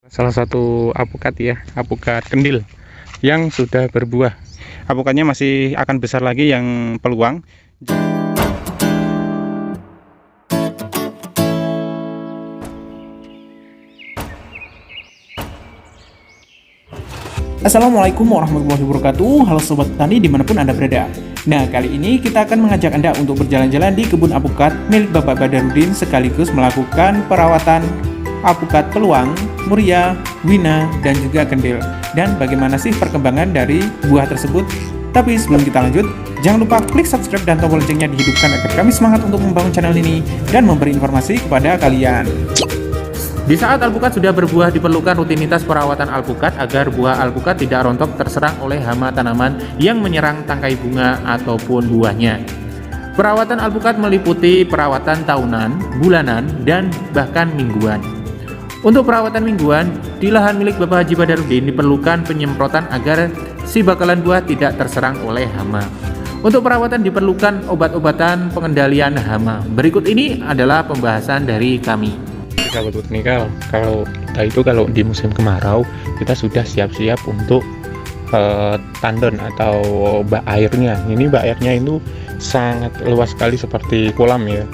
Salah satu alpukat ya, alpukat kendil yang sudah berbuah. Alpukatnya masih akan besar lagi yang peluang. Assalamualaikum warahmatullahi wabarakatuh. Halo Sobat Tani dimanapun Anda berada. Nah, kali ini kita akan mengajak Anda untuk berjalan-jalan di kebun alpukat milik Bapak Badarudin, sekaligus melakukan perawatan alpukat peluang, muria, wina, dan juga kendil. Dan bagaimana sih perkembangan dari buah tersebut? Tapi sebelum kita lanjut, jangan lupa klik subscribe dan tombol loncengnya dihidupkan agar kami semangat untuk membangun channel ini dan memberi informasi kepada kalian. Di saat alpukat sudah berbuah, diperlukan rutinitas perawatan alpukat agar buah alpukat tidak rontok terserang oleh hama tanaman yang menyerang tangkai bunga ataupun buahnya. Perawatan alpukat meliputi perawatan tahunan, bulanan, dan bahkan mingguan. Untuk perawatan mingguan, di lahan milik Bapak Haji Badarudin diperlukan penyemprotan agar si bakalan buah tidak terserang oleh hama. Untuk perawatan diperlukan obat-obatan pengendalian hama. Berikut ini adalah pembahasan dari kami. Sahabat Botanikal, kalau kita itu kalau di musim kemarau kita sudah siap-siap untuk tandon atau bak airnya. Ini bak airnya itu sangat luas sekali seperti kolam ya,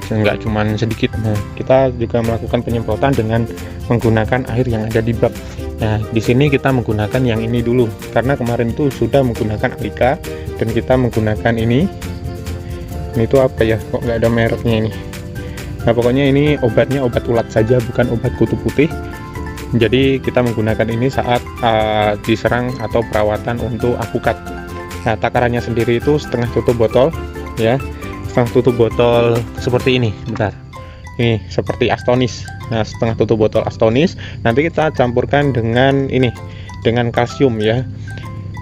nggak cuma sedikit. Nah, kita juga melakukan penyemprotan dengan menggunakan air yang ada di bak. Nah, di sini kita menggunakan yang ini dulu karena kemarin itu sudah menggunakan Alika dan kita menggunakan ini tuh apa ya, kok nggak ada mereknya ini. Nah, pokoknya ini obatnya obat ulat saja, bukan obat kutu putih. Jadi kita menggunakan ini saat diserang atau perawatan untuk alpukat. Nah, takarannya sendiri itu setengah tutup botol ya, setengah tutup botol seperti ini. Bentar, ini seperti Astonis. Nah, setengah tutup botol Astonis. Nanti kita campurkan dengan ini, dengan kalsium ya.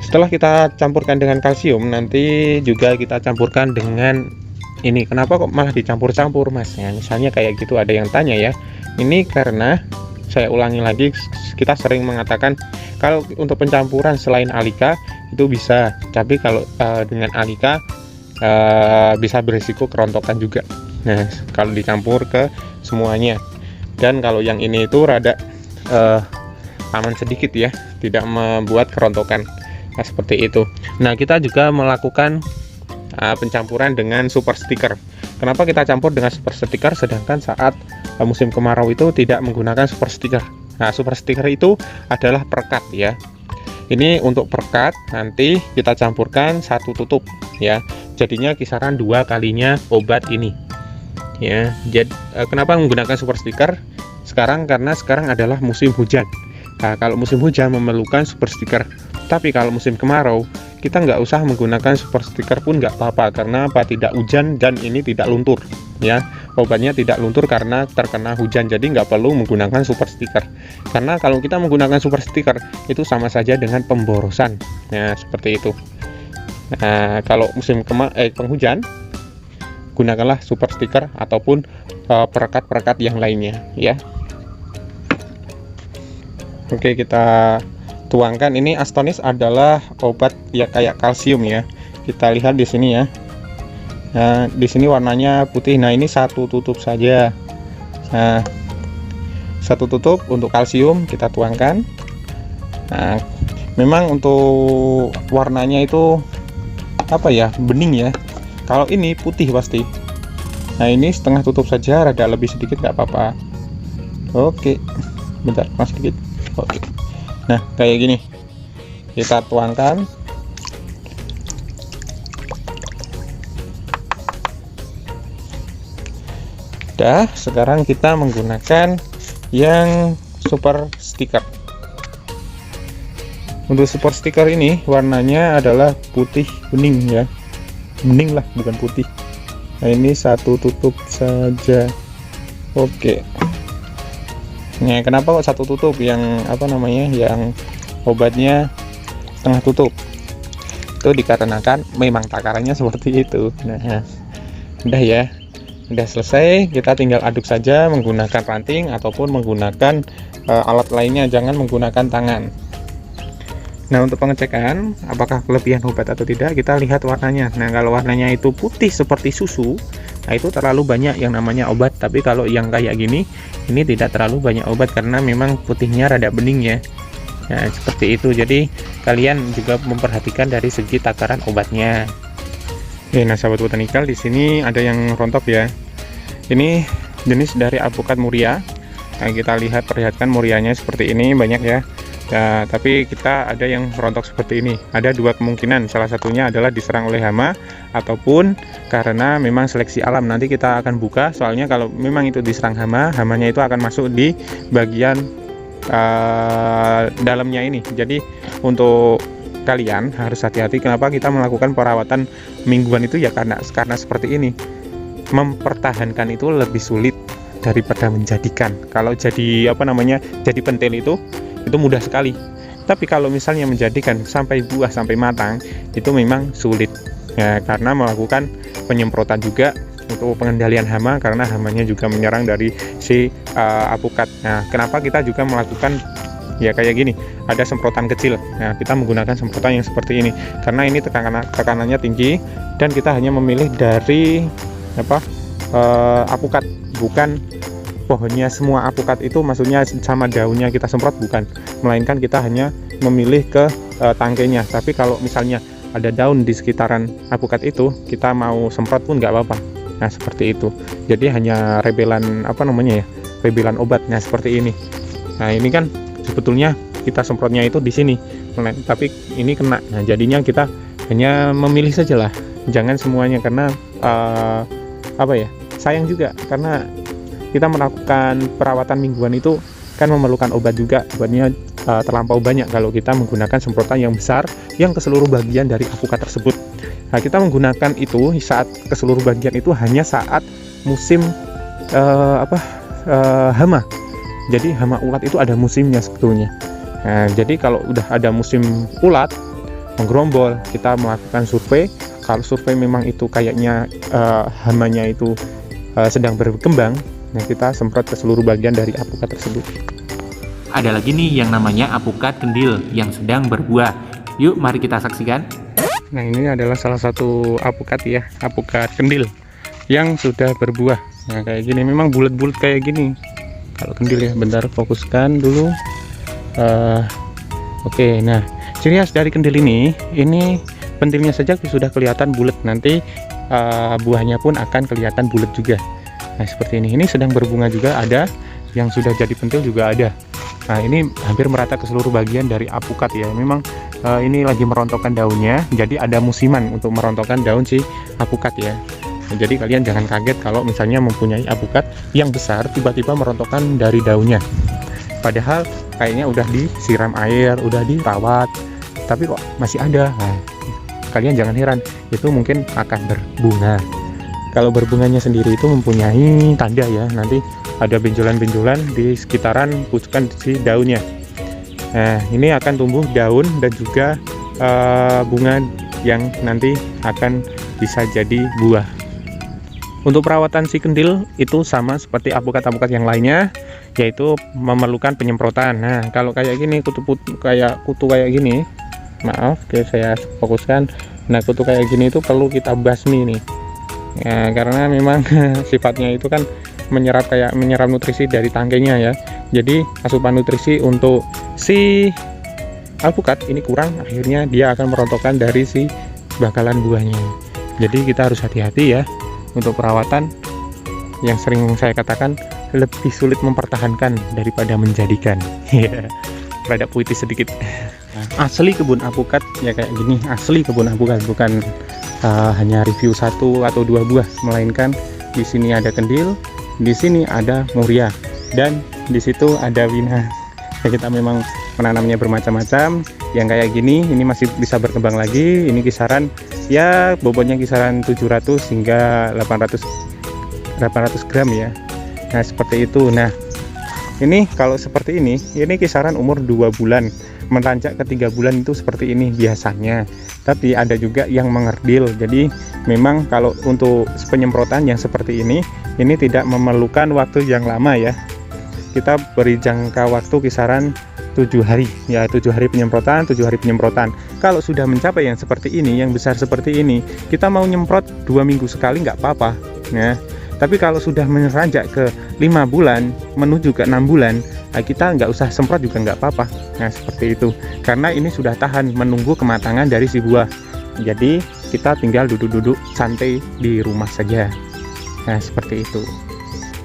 Setelah kita campurkan dengan kalsium, nanti juga kita campurkan dengan ini. Kenapa kok malah dicampur-campur mas? Ya, misalnya kayak gitu ada yang tanya ya. Ini karena saya ulangi lagi, kita sering mengatakan kalau untuk pencampuran selain Alika itu bisa, tapi kalau dengan Alika bisa berisiko kerontokan juga. Nah, kalau dicampur ke semuanya. Dan kalau yang ini itu rada aman sedikit ya, tidak membuat kerontokan. Nah, seperti itu. Nah, kita juga melakukan pencampuran dengan super sticker. Kenapa kita campur dengan super sticker sedangkan saat musim kemarau itu tidak menggunakan super sticker? Nah, super sticker itu adalah perekat ya. Ini untuk perekat, nanti kita campurkan satu tutup ya. Jadinya kisaran 2 kalinya obat ini. Ya, jadi kenapa menggunakan super sticker sekarang? Karena sekarang adalah musim hujan. Nah, kalau musim hujan memerlukan super sticker. Tapi kalau musim kemarau kita nggak usah menggunakan super sticker pun nggak apa-apa, karena apa? Tidak hujan dan ini tidak luntur ya, obatnya tidak luntur karena terkena hujan, jadi nggak perlu menggunakan super sticker. Karena kalau kita menggunakan super sticker itu sama saja dengan pemborosan ya, seperti itu. Nah, kalau musim penghujan gunakanlah super sticker ataupun perekat-perekat yang lainnya ya. Oke, kita tuangkan. Ini Astonis adalah obat ya kayak kalsium ya. Kita lihat di sini ya. Nah, di sini warnanya putih. Nah, ini satu tutup saja. Nah, satu tutup untuk kalsium kita tuangkan. Nah, memang untuk warnanya itu apa ya, bening ya. Kalau ini putih pasti. Nah, ini setengah tutup saja, rada lebih sedikit nggak apa-apa. Oke, bentar, mas sedikit. Oke. Nah, kayak gini kita tuangkan. Dah, sekarang kita menggunakan yang super sticker. Untuk super sticker ini warnanya adalah putih bening ya, bening lah, bukan putih. Nah, ini satu tutup saja. Oke. Nah, kenapa kok satu tutup, yang apa namanya, yang obatnya setengah tutup? Itu dikarenakan memang takarannya seperti itu. Nah, udah ya, udah selesai. Kita tinggal aduk saja menggunakan ranting ataupun menggunakan alat lainnya, jangan menggunakan tangan. Nah, untuk pengecekan apakah kelebihan obat atau tidak, kita lihat warnanya. Nah, kalau warnanya itu putih seperti susu, Nah, itu terlalu banyak yang namanya obat. Tapi kalau yang kayak gini, ini tidak terlalu banyak obat karena memang putihnya rada bening ya. Nah, seperti itu. Jadi kalian juga memperhatikan dari segi takaran obatnya. Oke, nah sahabat botanikal, di sini ada yang rontok ya. Ini jenis dari Apukat Muria. Nah, kita perlihatkan murianya seperti ini, banyak ya. Nah, tapi kita ada yang rontok seperti ini. Ada dua kemungkinan, salah satunya adalah diserang oleh hama ataupun karena memang seleksi alam. Nanti kita akan buka, soalnya kalau memang itu diserang hama, hamanya itu akan masuk di bagian dalamnya ini. Jadi untuk kalian harus hati-hati. Kenapa kita melakukan perawatan mingguan itu ya karena seperti ini. Mempertahankan itu lebih sulit daripada menjadikan. Kalau jadi jadi pentil itu mudah sekali. Tapi kalau misalnya menjadikan sampai buah sampai matang itu memang sulit ya, karena melakukan penyemprotan juga untuk pengendalian hama, karena hamanya juga menyerang dari si apukat. Nah, kenapa kita juga melakukan ya kayak gini, ada semprotan kecil. Nah, kita menggunakan semprotan yang seperti ini karena ini tekanannya tinggi dan kita hanya memilih dari apukat, bukan pohonnya semua apukat itu, maksudnya sama daunnya kita semprot, bukan, melainkan kita hanya memilih ke tangkainya. Tapi kalau misalnya ada daun di sekitaran apukat itu, kita mau semprot pun nggak apa-apa. Nah, seperti itu. Jadi hanya rebelan rebelan obatnya seperti ini. Nah, ini kan sebetulnya kita semprotnya itu di sini, tapi ini kena. Nah, jadinya kita hanya memilih sajalah, jangan semuanya, karena sayang juga, karena kita melakukan perawatan mingguan itu kan memerlukan obat juga. Obatnya terlampau banyak kalau kita menggunakan semprotan yang besar yang ke seluruh bagian dari apukat tersebut. Nah, kita menggunakan itu saat ke seluruh bagian itu hanya saat musim hama. Jadi hama ulat itu ada musimnya sebetulnya. Nah, jadi kalau udah ada musim ulat menggerombol, kita melakukan survei. Kalau survei memang itu kayaknya hamanya itu sedang berkembang, nah kita semprot ke seluruh bagian dari apukat tersebut. Ada lagi nih yang namanya apukat kendil yang sedang berbuah. Yuk mari kita saksikan. Nah, ini adalah salah satu apukat ya, apukat kendil yang sudah berbuah. Nah, kayak gini, memang bulat-bulat kayak gini kalau kendil ya. Bentar, fokuskan dulu. Oke, nah ciri khas dari kendil ini pentilnya saja sudah kelihatan bulat, nanti buahnya pun akan kelihatan bulat juga. Nah, seperti ini sedang berbunga juga, ada yang sudah jadi pentil juga ada. Nah, ini hampir merata ke seluruh bagian dari apukat ya. Memang ini lagi merontokkan daunnya, jadi ada musiman untuk merontokkan daun si apukat ya. Nah, jadi kalian jangan kaget kalau misalnya mempunyai apukat yang besar tiba-tiba merontokkan dari daunnya, padahal kayaknya udah disiram air, udah dirawat, tapi kok masih ada. Nah, kalian jangan heran, itu mungkin akan berbunga. Kalau berbunganya sendiri itu mempunyai tanda ya, nanti ada benjolan-benjolan di sekitaran pucukan si daunnya. Nah, ini akan tumbuh daun dan juga bunga yang nanti akan bisa jadi buah. Untuk perawatan si kendil itu sama seperti apukat-apukat yang lainnya, yaitu memerlukan penyemprotan. Nah, kalau kayak gini, kutu kayak gini, maaf, saya fokuskan. Nah, kutu kayak gini itu perlu kita basmi nih. Ya, karena memang sifatnya itu kan menyerap nutrisi dari tangkainya ya. Jadi asupan nutrisi untuk si alpukat ini kurang, akhirnya dia akan merontokkan dari si bakalan buahnya. Jadi kita harus hati-hati ya untuk perawatan. Yang sering saya katakan, lebih sulit mempertahankan daripada menjadikan. Rada puitis sedikit. Asli kebun apukat ya kayak gini, asli kebun apukat, bukan hanya review 1 atau 2 buah, melainkan di sini ada kendil, di sini ada muria, dan di situ ada wina. Ya, kita memang menanamnya bermacam-macam. Yang kayak gini ini masih bisa berkembang lagi. Ini kisaran ya bobotnya kisaran 700 hingga 800 gram ya. Nah, seperti itu. Nah, ini kalau seperti ini kisaran umur 2 bulan melanjak ke 3 bulan itu seperti ini biasanya. Tapi ada juga yang mengerdil. Jadi memang kalau untuk penyemprotan yang seperti ini tidak memerlukan waktu yang lama ya. Kita beri jangka waktu kisaran 7 hari ya, 7 hari penyemprotan, 7 hari penyemprotan. Kalau sudah mencapai yang seperti ini, yang besar seperti ini, kita mau nyemprot 2 minggu sekali nggak apa-apa ya. Tapi kalau sudah meranjak ke 5 bulan menuju ke 6 bulan, kita nggak usah semprot juga nggak apa-apa. Nah seperti itu, karena ini sudah tahan menunggu kematangan dari si buah. Jadi kita tinggal duduk-duduk santai di rumah saja. Nah seperti itu.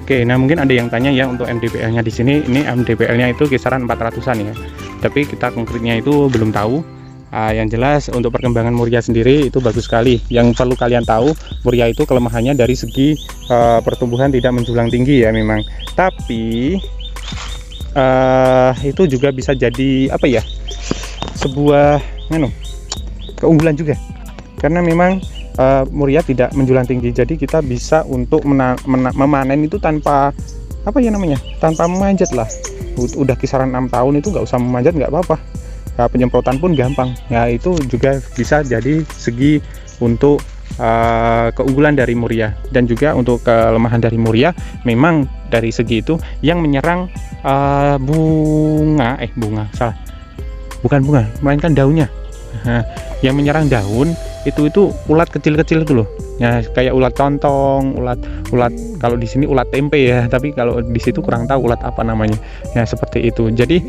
Oke, nah mungkin ada yang tanya ya untuk MDPL-nya di sini. Ini MDPL-nya itu kisaran 400-an ya. Tapi kita konkretnya itu belum tahu. Yang jelas untuk perkembangan Muria sendiri itu bagus sekali. Yang perlu kalian tahu, Muria itu kelemahannya dari segi pertumbuhan tidak menjulang tinggi ya memang. Tapi itu juga bisa jadi apa ya? Sebuah keunggulan juga. Karena memang Muria tidak menjulang tinggi, jadi kita bisa untuk memanen itu tanpa tanpa memanjat lah. Udah kisaran 6 tahun itu nggak usah memanjat, nggak apa-apa. Penyemprotan pun gampang ya. Itu juga bisa jadi segi untuk keunggulan dari Muria. Dan juga untuk kelemahan dari Muria, memang dari segi itu yang menyerang bukan bunga, melainkan daunnya. Yang menyerang daun itu ulat kecil-kecil itu loh ya, kayak ulat tontong, ulat kalau di sini ulat tempe ya, tapi kalau di situ kurang tahu ulat apa namanya ya, seperti itu. Jadi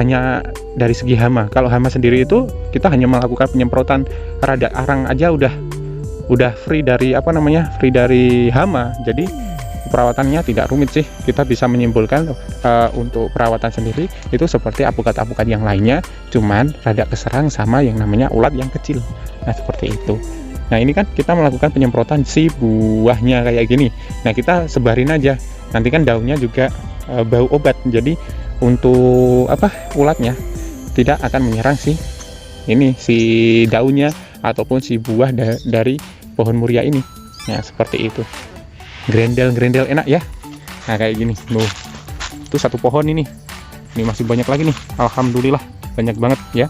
hanya dari segi hama, kalau hama sendiri itu kita hanya melakukan penyemprotan rada arang aja udah free dari free dari hama. Jadi perawatannya tidak rumit sih. Kita bisa menyimpulkan untuk perawatan sendiri itu seperti apukat-apukat yang lainnya, cuman rada keserang sama yang namanya ulat yang kecil. Nah seperti itu. Nah ini kan kita melakukan penyemprotan si buahnya kayak gini. Nah kita sebarin aja. Nanti kan daunnya juga bau obat. Jadi untuk ulatnya tidak akan menyerang si daunnya ataupun si buah dari pohon Muria ini. Nah seperti itu. Grendel enak ya. Nah kayak gini. Itu satu pohon ini masih banyak lagi nih. Alhamdulillah banyak banget ya.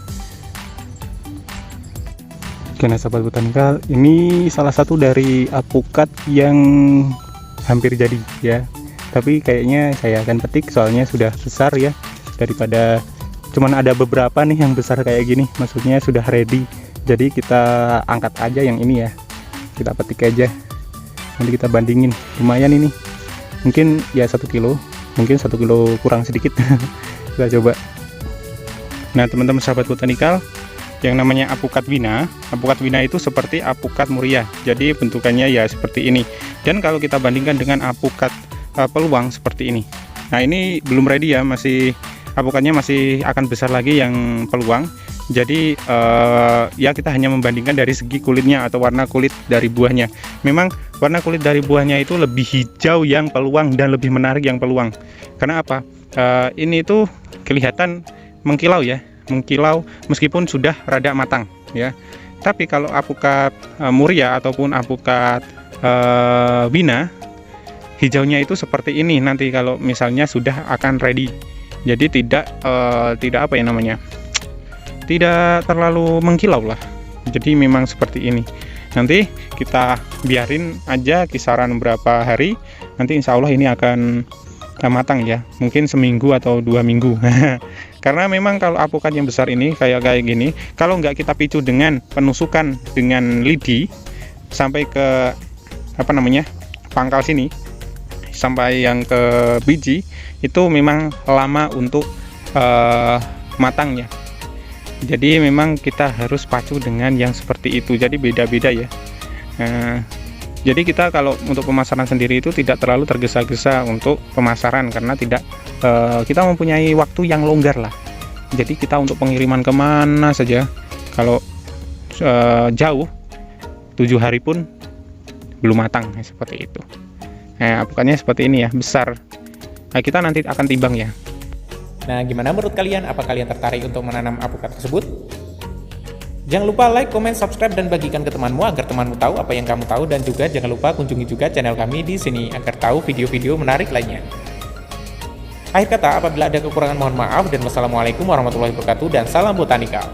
Karena sahabat botanikal, ini salah satu dari apukat yang hampir jadi ya. Tapi kayaknya saya akan petik soalnya sudah besar ya. Daripada cuman ada beberapa nih yang besar kayak gini, maksudnya sudah ready. Jadi kita angkat aja yang ini ya. Kita petik aja. Nanti kita bandingin, lumayan ini. Mungkin ya 1 kilo, mungkin 1 kilo kurang sedikit. Kita coba. Nah teman-teman sahabat botanikal, yang namanya apukat wina itu seperti apukat Muria. Jadi bentukannya ya seperti ini. Dan kalau kita bandingkan dengan apukat peluang seperti ini. Nah ini belum ready ya, apukatnya masih akan besar lagi yang peluang. Jadi ya kita hanya membandingkan dari segi kulitnya atau warna kulit dari buahnya. Memang warna kulit dari buahnya itu lebih hijau yang peluang dan lebih menarik yang peluang. Karena apa? Ini tuh kelihatan mengkilau ya, meskipun sudah rada matang ya. Tapi kalau apukat Muria ataupun apukat wina, hijaunya itu seperti ini nanti kalau misalnya sudah akan ready. Jadi tidak tidak terlalu mengkilau lah. Jadi memang seperti ini. Nanti kita biarin aja kisaran berapa hari, nanti insya Allah ini akan matang ya, mungkin seminggu atau 2 minggu. Karena memang kalau apukat yang besar ini kayak gini, kalau nggak kita picu dengan penusukan dengan lidi sampai ke pangkal sini sampai yang ke biji, itu memang lama untuk matangnya. Jadi memang kita harus pacu dengan yang seperti itu. Jadi beda-beda ya. Jadi kita kalau untuk pemasaran sendiri itu tidak terlalu tergesa-gesa untuk pemasaran, karena tidak kita mempunyai waktu yang longgar lah. Jadi kita untuk pengiriman kemana saja, kalau jauh 7 hari pun belum matang seperti itu. Nah apukatnya seperti ini ya, besar. Nah, kita nanti akan timbang ya. Nah, gimana menurut kalian? Apa kalian tertarik untuk menanam apukat tersebut? Jangan lupa like, comment, subscribe, dan bagikan ke temanmu agar temanmu tahu apa yang kamu tahu. Dan juga jangan lupa kunjungi juga channel kami di sini agar tahu video-video menarik lainnya. Akhir kata, apabila ada kekurangan mohon maaf, dan wassalamualaikum warahmatullahi wabarakatuh, dan salam botanikal.